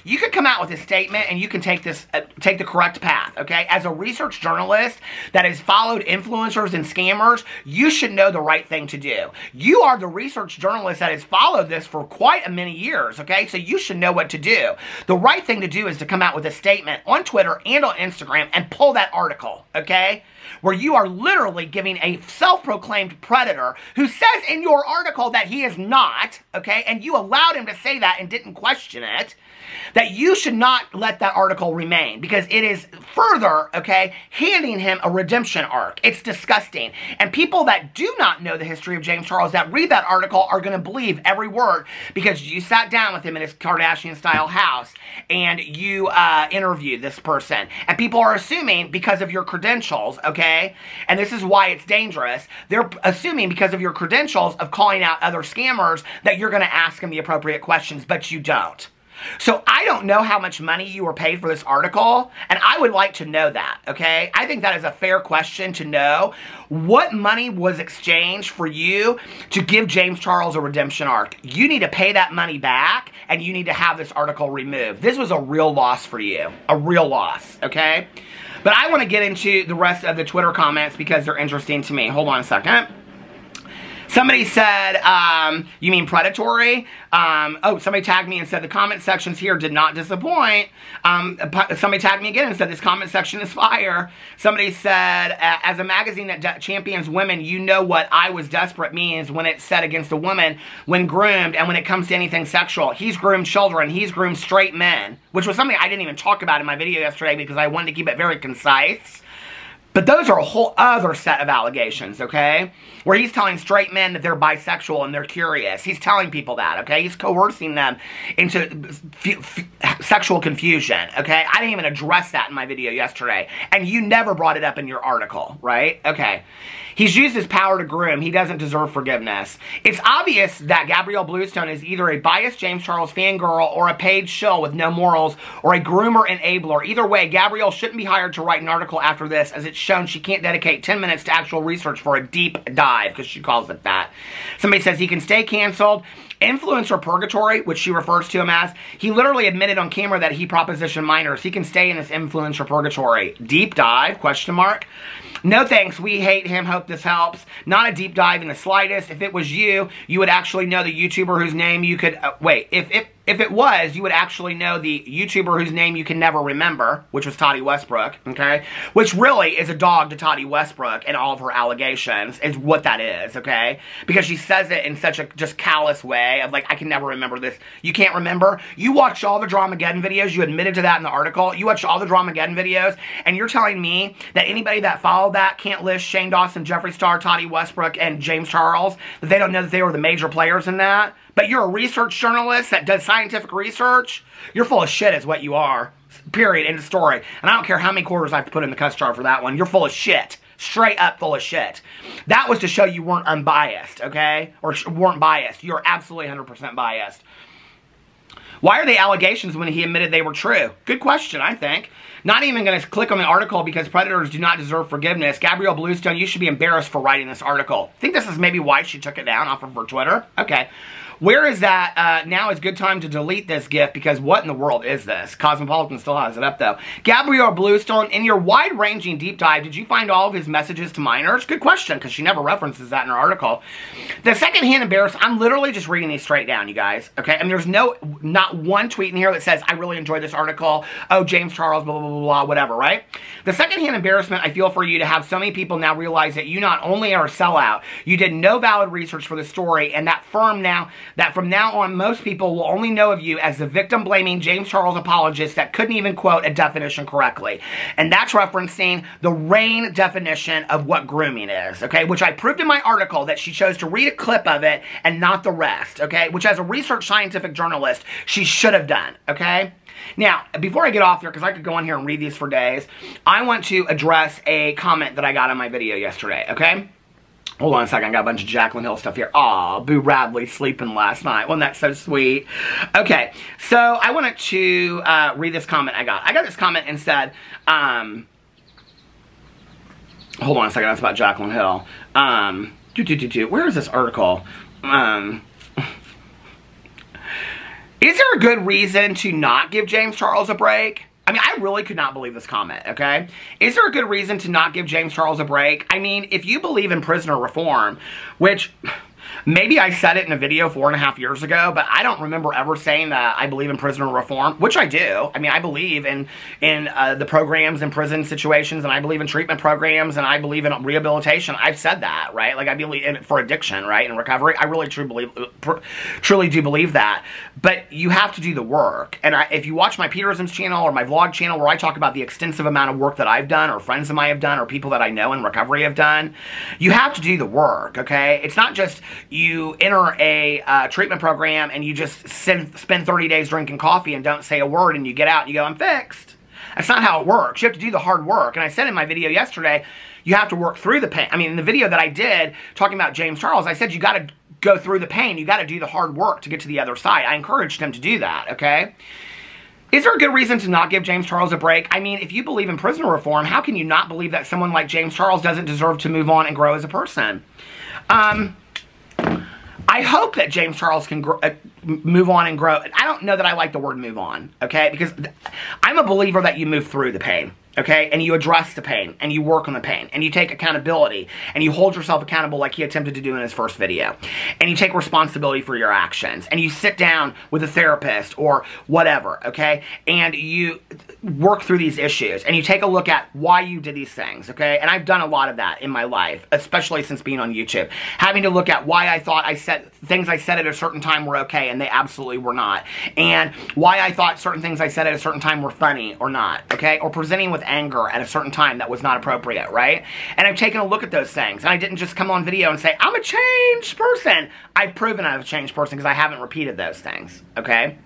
[SPEAKER 1] You could come out with a statement and you can take this, take the correct path, okay? As a research journalist that has followed influencers and scammers, you should know the right thing to do. You are the research journalist that has followed this for quite a many years, okay? So you should know what to do. The right thing to do is to come out with a statement on Twitter and on Instagram and pull that article, okay? Where you are literally giving a self-proclaimed predator who says in your article that he is not, okay, and you allowed him to say that and didn't question it, that you should not let that article remain because it is further, okay, handing him a redemption arc. It's disgusting. And people that do not know the history of James Charles that read that article are going to believe every word because you sat down with him in his Kardashian-style house and you interviewed this person. And people are assuming because of your credentials, okay, and this is why it's dangerous, they're assuming because of your credentials of calling out other scammers that you're going to ask them the appropriate questions, but you don't. So I don't know how much money you were paid for this article, and I would like to know that, okay? I think that is a fair question to know. What money was exchanged for you to give James Charles a redemption arc? You need to pay that money back, and you need to have this article removed. This was a real loss for you. A real loss, okay? But I want to get into the rest of the Twitter comments because they're interesting to me. Hold on a second. Somebody said, you mean predatory? Oh, somebody tagged me and said the comment sections here did not disappoint. Somebody tagged me again and said this comment section is fire. Somebody said, as a magazine that champions women, you know what I was desperate means when it's set against a woman when groomed and when it comes to anything sexual. He's groomed children. He's groomed straight men, which was something I didn't even talk about in my video yesterday because I wanted to keep it very concise. But those are a whole other set of allegations, okay? Where he's telling straight men that they're bisexual and they're curious. He's telling people that, okay? He's coercing them into sexual confusion, okay? I didn't even address that in my video yesterday. And you never brought it up in your article, right? Okay. He's used his power to groom. He doesn't deserve forgiveness. It's obvious that Gabrielle Bluestone is either a biased James Charles fangirl or a paid shill with no morals or a groomer enabler. Either way, Gabrielle shouldn't be hired to write an article after this, as it's shown she can't dedicate 10 minutes to actual research for a deep dive, because she calls it that. Somebody says he can stay canceled. Influencer purgatory, which she refers to him as, he literally admitted on camera that he propositioned minors. He can stay in this influencer purgatory. Deep dive, question mark. No thanks, we hate him, hope this helps. Not a deep dive in the slightest. If it was you, you would actually know the YouTuber whose name you could, if it was, you would actually know the YouTuber whose name you can never remember, which was Toddy Westbrook, okay? Which really is a dog to Toddy Westbrook and all of her allegations, is what that is, okay? Because she says it in such a just callous way of like, I can never remember this. You can't remember? You watched all the Dramageddon videos, you admitted to that in the article, you watched all the Dramageddon videos, and you're telling me that anybody that followed that can't list Shane Dawson, Jeffree Star, Toddy Westbrook, and James Charles, that they don't know that they were the major players in that? But you're a research journalist that does scientific research? You're full of shit is what you are. Period. End of story. And I don't care how many quarters I have to put in the cuss jar for that one. You're full of shit. Straight up full of shit. That was to show you weren't unbiased, okay? Or weren't biased. You're absolutely 100% biased. Why are the allegations when he admitted they were true? Good question, I think. Not even going to click on the article because predators do not deserve forgiveness. Gabrielle Bluestone, you should be embarrassed for writing this article. I think this is maybe why she took it down off of her Twitter. Okay. Where is that? Now is good time to delete this GIF because what in the world is this? Cosmopolitan still has it up though. Gabrielle Bluestone, in your wide-ranging deep dive, did you find all of his messages to minors? Good question, because she never references that in her article. The secondhand embarrassment, I'm literally just reading these straight down, you guys. Okay, and there's not one tweet in here that says, I really enjoyed this article. Oh, James Charles, blah, blah, blah, blah, whatever, right? The secondhand embarrassment I feel for you to have so many people now realize that you not only are a sellout, you did no valid research for the story, and that from now on, most people will only know of you as the victim-blaming James Charles apologist that couldn't even quote a definition correctly. And that's referencing the RAIN definition of what grooming is, okay? Which I proved in my article that she chose to read a clip of it and not the rest, okay? Which as a research scientific journalist, she should have done, okay? Now, before I get off here, because I could go on here and read these for days, I want to address a comment that I got on my video yesterday, okay? Hold on a second, I got a bunch of Jaclyn Hill stuff here. Aw, Boo Radley sleeping last night. Wasn't that so sweet? Okay, so I wanted to read this comment I got. I got this comment and said, hold on a second, that's about Jaclyn Hill. Where is this article? Is there a good reason to not give James Charles a break? I mean, I really could not believe this comment, okay? Is there a good reason to not give James Charles a break? I mean, if you believe in prisoner reform, which maybe I said it in a video 4.5 years ago, but I don't remember ever saying that I believe in prisoner reform, which I do. I mean, I believe in the programs in prison situations, and I believe in treatment programs, and I believe in rehabilitation. I've said that, right? Like, I believe in it for addiction, right, and recovery. I really truly do believe that. But you have to do the work. And if you watch my Peterisms channel or my vlog channel where I talk about the extensive amount of work that I've done, or friends of mine have done, or people that I know in recovery have done, you have to do the work, okay? It's not just you enter a treatment program and you just spend 30 days drinking coffee and don't say a word and you get out and you go, I'm fixed. That's not how it works. You have to do the hard work. And I said in my video yesterday, you have to work through the pain. I mean, in the video that I did talking about James Charles, I said you got to go through the pain. You got to do the hard work to get to the other side. I encouraged him to do that, okay? Is there a good reason to not give James Charles a break? I mean, if you believe in prisoner reform, how can you not believe that someone like James Charles doesn't deserve to move on and grow as a person? I hope that James Charles can move on and grow. I don't know that I like the word move on, okay? Because I'm a believer that you move through the pain, okay? And you address the pain, and you work on the pain, and you take accountability, and you hold yourself accountable like he attempted to do in his first video. And you take responsibility for your actions, and you sit down with a therapist or whatever, okay? And you work through these issues, and you take a look at why you did these things, okay? And I've done a lot of that in my life, especially since being on YouTube. Having to look at why I thought things I said at a certain time were okay, and they absolutely were not. And why I thought certain things I said at a certain time were funny or not, okay? Or presenting with with anger at a certain time that was not appropriate, right? And I've taken a look at those things. And I didn't just come on video and say, I'm a changed person. I've proven I'm a changed person because I haven't repeated those things, okay?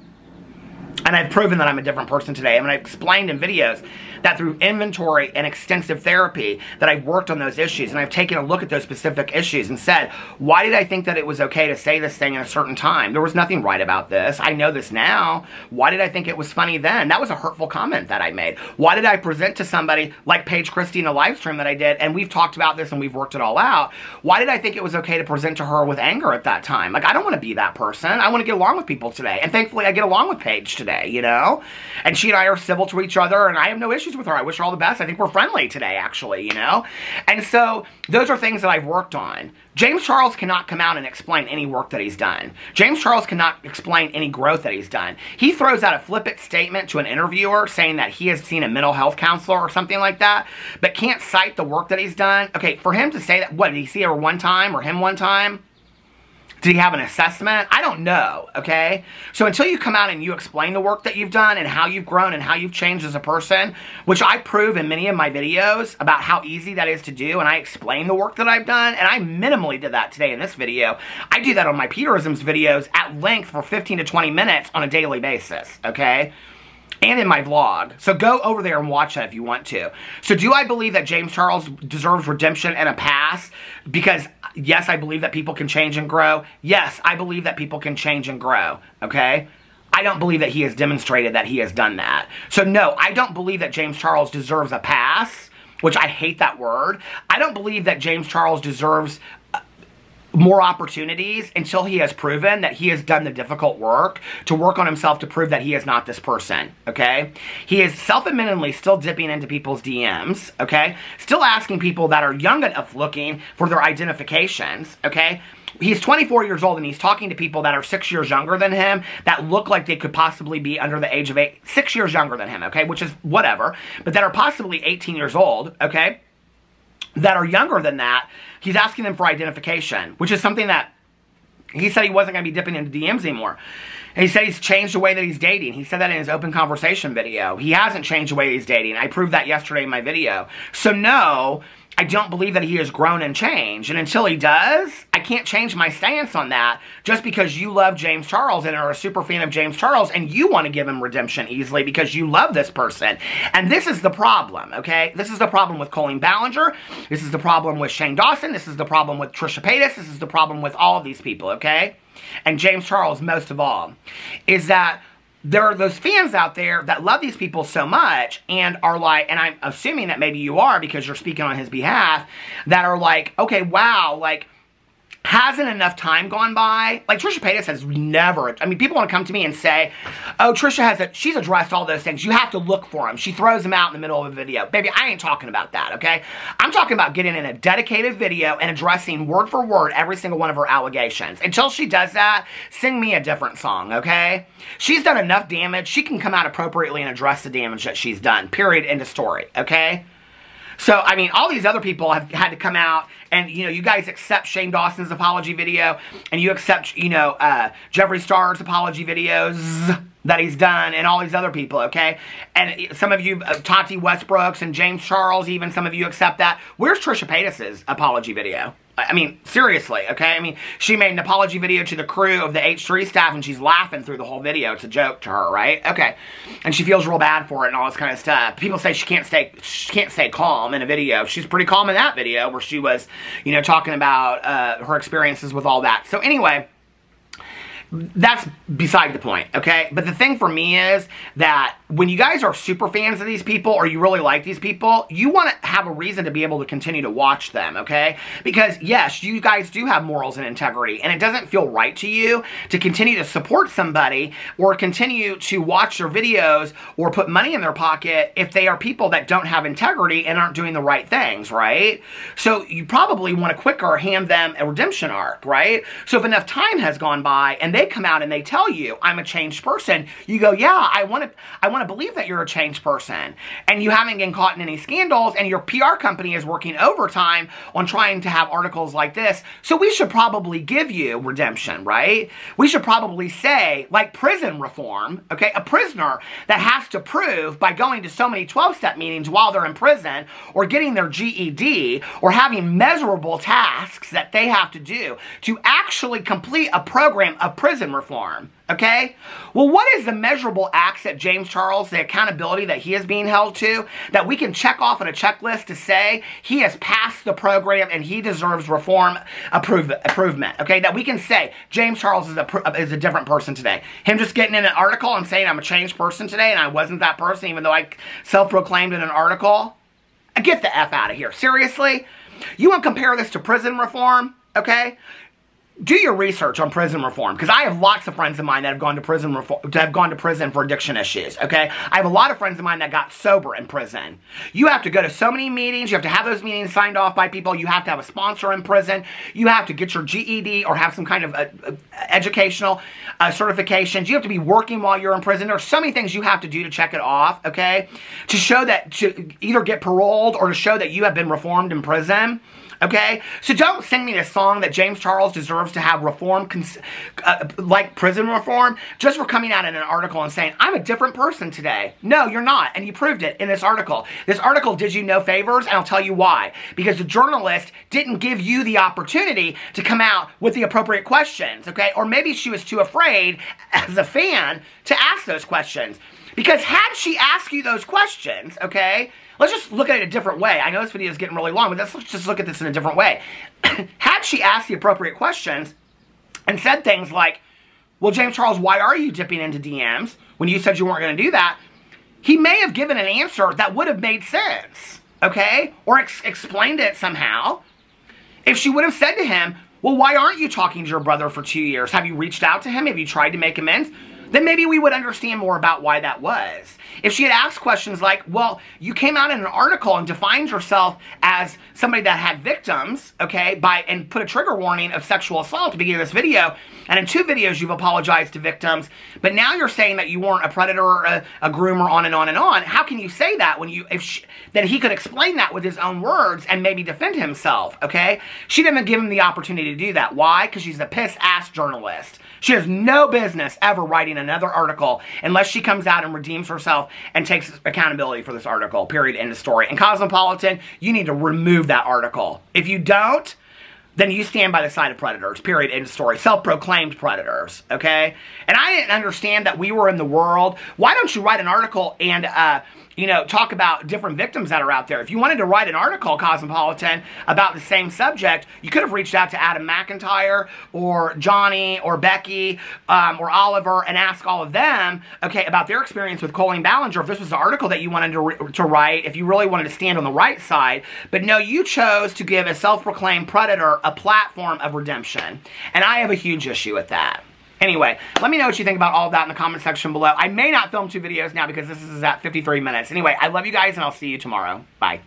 [SPEAKER 1] And I've proven that I'm a different person today. I mean, I've explained in videos that through inventory and extensive therapy that I've worked on those issues, and I've taken a look at those specific issues and said, why did I think that it was okay to say this thing in a certain time? There was nothing right about this. I know this now. Why did I think it was funny then? That was a hurtful comment that I made. Why did I present to somebody like Paige Christie in a live stream that I did, and we've talked about this and we've worked it all out? Why did I think it was okay to present to her with anger at that time? Like, I don't want to be that person. I want to get along with people today. And thankfully, I get along with Paige today, you know? And she and I are civil to each other, and I have no issues with her. I wish her all the best. I think we're friendly today, actually, you know? And so, those are things that I've worked on. James Charles cannot come out and explain any work that he's done. James Charles cannot explain any growth that he's done. He throws out a flippant statement to an interviewer saying that he has seen a mental health counselor or something like that, but can't cite the work that he's done. Okay, for him to say that, what, did he see her one time or him one time? Did he have an assessment? I don't know, okay? So until you come out and you explain the work that you've done and how you've grown and how you've changed as a person, which I prove in many of my videos about how easy that is to do, and I explain the work that I've done, and I minimally did that today in this video. I do that on my Peterisms videos at length for 15 to 20 minutes on a daily basis, okay? And in my vlog. So go over there and watch that if you want to. So do I believe that James Charles deserves redemption and a pass? Because, yes, I believe that people can change and grow. Yes, I believe that people can change and grow, okay? I don't believe that he has demonstrated that he has done that. So no, I don't believe that James Charles deserves a pass, which I hate that word. I don't believe that James Charles deserves more opportunities until he has proven that he has done the difficult work to work on himself to prove that he is not this person, okay? He is self-admittedly still dipping into people's DMs, okay? Still asking people that are young enough looking for their identifications, okay? He's 24 years old and he's talking to people that are 6 years younger than him that look like they could possibly be under the age of 6 years younger than him, okay? Which is whatever, but that are possibly 18 years old, okay? That are younger than that. He's asking them for identification, which is something that he said he wasn't going to be dipping into DMs anymore. And he said he's changed the way that he's dating. He said that in his open conversation video. He hasn't changed the way he's dating. I proved that yesterday in my video. So no, I don't believe that he has grown and changed. And until he does, I can't change my stance on that just because you love James Charles and are a super fan of James Charles and you want to give him redemption easily because you love this person. And this is the problem, okay? This is the problem with Colleen Ballinger. This is the problem with Shane Dawson. This is the problem with Trisha Paytas. This is the problem with all of these people, okay? And James Charles most of all, is that there are those fans out there that love these people so much and are like, and I'm assuming that maybe you are because you're speaking on his behalf, that are like, okay, wow, like, hasn't enough time gone by? Like, Trisha Paytas has never, I mean, people want to come to me and say, oh, Trisha she's addressed all those things. You have to look for them. She throws them out in the middle of a video. Baby, I ain't talking about that, okay? I'm talking about getting in a dedicated video and addressing word for word every single one of her allegations. Until she does that, sing me a different song, okay? She's done enough damage. She can come out appropriately and address the damage that she's done. Period. End of story, okay? So, I mean, all these other people have had to come out and, you know, you guys accept Shane Dawson's apology video and you accept, you know, Jeffree Star's apology videos that he's done and all these other people, okay? And some of you, Tati Westbrook's and James Charles, even some of you accept that. Where's Trisha Paytas' apology video? I mean, seriously, okay? I mean, she made an apology video to the crew of the H3 staff and she's laughing through the whole video. It's a joke to her, right? Okay. And she feels real bad for it and all this kind of stuff. People say she can't stay calm in a video. She's pretty calm in that video where she was, you know, talking about her experiences with all that. So anyway, that's beside the point, okay? But the thing for me is that when you guys are super fans of these people or you really like these people, you want to have a reason to be able to continue to watch them, okay? Because, yes, you guys do have morals and integrity, and it doesn't feel right to you to continue to support somebody or continue to watch their videos or put money in their pocket if they are people that don't have integrity and aren't doing the right things, right? So you probably want to quicker hand them a redemption arc, right? So if enough time has gone by and they come out and they tell you, I'm a changed person, you go, yeah, I want want to believe that you're a changed person and you haven't been caught in any scandals and your PR company is working overtime on trying to have articles like this. So we should probably give you redemption, right? We should probably say, like prison reform, okay? A prisoner that has to prove by going to so many 12-step meetings while they're in prison or getting their GED or having measurable tasks that they have to do to actually complete a program of prison reform. Okay? Well, what is the measurable acts that James Charles, the accountability that he is being held to, that we can check off on a checklist to say he has passed the program and he deserves reform improvement? Okay? That we can say James Charles is a different person today. Him just getting in an article and saying I'm a changed person today and I wasn't that person even though I self-proclaimed in an article. Get the F out of here. Seriously? You want to compare this to prison reform? Okay? Do your research on prison reform, because I have lots of friends of mine that have gone to prison for addiction issues, okay? I have a lot of friends of mine that got sober in prison. You have to go to so many meetings. You have to have those meetings signed off by people. You have to have a sponsor in prison. You have to get your GED or have some kind of educational certifications. You have to be working while you're in prison. There's so many things you have to do to check it off, okay? To show that, to either get paroled or to show that you have been reformed in prison. Okay? So don't sing me this song that James Charles deserves to have reform, like prison reform, just for coming out in an article and saying, I'm a different person today. No, you're not. And you proved it in this article. This article did you no favors, and I'll tell you why. Because the journalist didn't give you the opportunity to come out with the appropriate questions, okay? Or maybe she was too afraid, as a fan, to ask those questions. Because had she asked you those questions, okay, let's just look at it a different way. I know this video is getting really long, but let's just look at this in a different way. Had she asked the appropriate questions and said things like, well, James Charles, why are you dipping into DMs when you said you weren't going to do that? He may have given an answer that would have made sense, okay, or explained it somehow. If she would have said to him, well, why aren't you talking to your brother for 2 years? Have you reached out to him? Have you tried to make amends? Then maybe we would understand more about why that was. If she had asked questions like, well, you came out in an article and defined yourself as somebody that had victims, okay, and put a trigger warning of sexual assault at the beginning of this video, and in 2 videos you've apologized to victims, but now you're saying that you weren't a predator or a groomer, on and on and on. How can you say that when that he could explain that with his own words and maybe defend himself, okay? She didn't give him the opportunity to do that. Why? Because she's a piss-ass journalist. She has no business ever writing another article unless she comes out and redeems herself and takes accountability for this article, period, end of story. And Cosmopolitan, you need to remove that article. If you don't, then you stand by the side of predators, period, end of story. Self-proclaimed predators, okay? And I didn't understand that we were in the world. Why don't you write an article and, you know, talk about different victims that are out there? If you wanted to write an article, Cosmopolitan, about the same subject, you could have reached out to Adam McIntyre or Johnny or Becky or Oliver and asked all of them, okay, about their experience with Colleen Ballinger, if this was the article that you wanted to write, if you really wanted to stand on the right side. But no, you chose to give a self-proclaimed predator a platform of redemption. And I have a huge issue with that. Anyway, let me know what you think about all of that in the comment section below. I may not film 2 videos now because this is at 53 minutes. Anyway, I love you guys and I'll see you tomorrow. Bye.